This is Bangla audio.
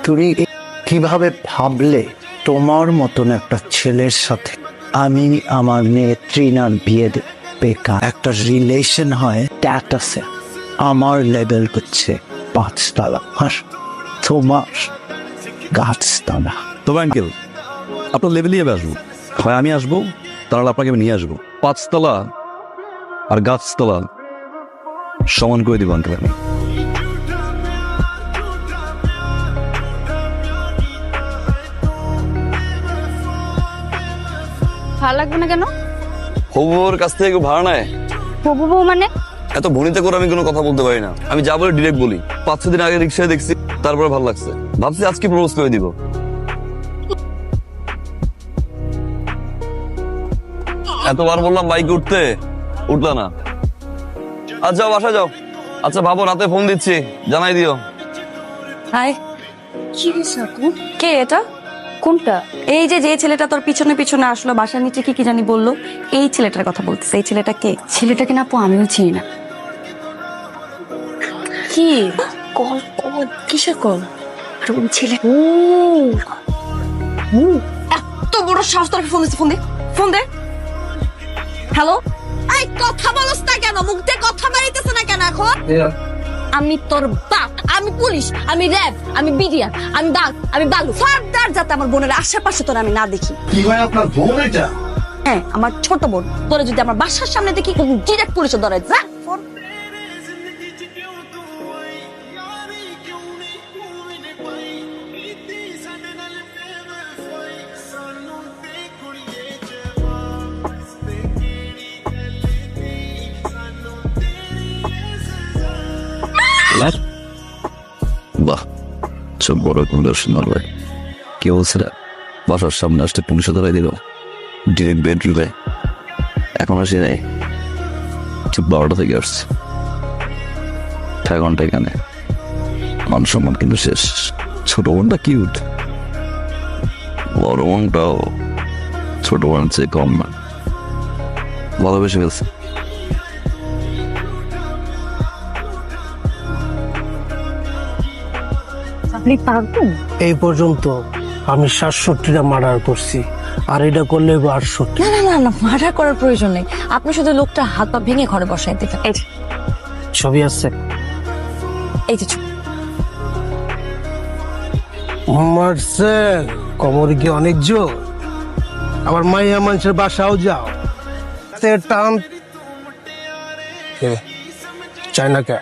তুমি কিভাবে ভাবলে তোমার মতন একটা ছেলের সাথে আমি আমার মেয়ে ট্রিনার বিয়ে দেব? বেকার একটা রিলেশন হয় স্ট্যাটাসে। আমার লেভেল হচ্ছে 5 তলা, আর তোমার গাছতলা। তবে আঙ্কেল, আপনার লেভেলই আমি আসবো, হয় আমি আসবো, তাহলে আপনাকে আমি নিয়ে আসবো। 5 তলা আর গাছতলা সমান করে দিব আঙ্কেল আমি। ভালো লাগবে না কেন? হবুর কাছ থেকে কেউ ভাড়া নেয়? হবু বউ মানে? এত ভনিতে করে আমি কোনো কথা বলতে পারি না, আমি যা বলে ডিরেক্ট বলি। 5-6 দিন আগে রিক্সায় দেখছি, তারপরে ভালো লাগছে, ভাবছি আজকে প্রপোজ করে দিব। এতবার বললাম বাইকে উঠতে, উঠলা না। আচ্ছা বাসা যাও। আচ্ছা ভাবো, রাতে ফোন দিচ্ছি, জানাই দিও। হাই, কি হয়েছে আপু? কে এটা? কোনটা? এই যে ছেলেটা তোর পিছনে পিছনে আসলো, বাসার নিচে কি কি জানি বললো, এই ছেলেটার কথা বলতেছে। এই ছেলেটা কে? ছেলেটাকে না আপু আমিও চিনি না। কি কল কল? কিসের কল? আর ওই ছেলে এত বড় সাহস তোর! ফোন দিচ্ছে, ফোন দে, ফোন দে। হ্যালো, এই কথা বলছ না কেন? মুখ দিয়ে কথা বেরিতেছে না কেন এখন? আমি তোর বাপ, আমি পুলিশ, আমি র্যাব, আমি বিডিআর, আমি বাঘ, আমি বালু। ফার্দার যাতে আমার বোনের আশেপাশে তোর আমি না দেখি। কি হয় আপনার বোন এটা? হ্যাঁ, আমার ছোট বোন। তোরে যদি আমার বাসার সামনে দেখি, ডিরেক্ট পুলিশে ধরে যা। বাহ, সব বড় কোন দর্শন হবে। কি বলছে না, বাসার সামনে আসতে পুলিশে ধরাই দিল, ডিরেক্ট বেডরুমে। এখন আসি নাই, ঠিক 12টা থেকে আসছে, 6 ঘন্টা এখানে। মান সম্মান কিন্তু শেষ। ছোট বোনটা কিউট, বড় বোনটাও ছোট বোনের চেয়ে কম না, ভালোবেসে ফেলছে। আপনি পারবেন? এই পর্যন্ত আমি 67টা মার্ডার করছি, আর এটা করলে 68। না না না না, মার্ডার করার প্রয়োজন নেই। আপনি শুধু লোকটা হাত পা ভেঙে ঘরে বসাই দিবেন। এই যে, ছবি আছে? এই যে ছবি। মারছে কোমর কি অনেক জোর? আবার মাইয়া মানুষের বাসাও যাও, টান চায় না কে?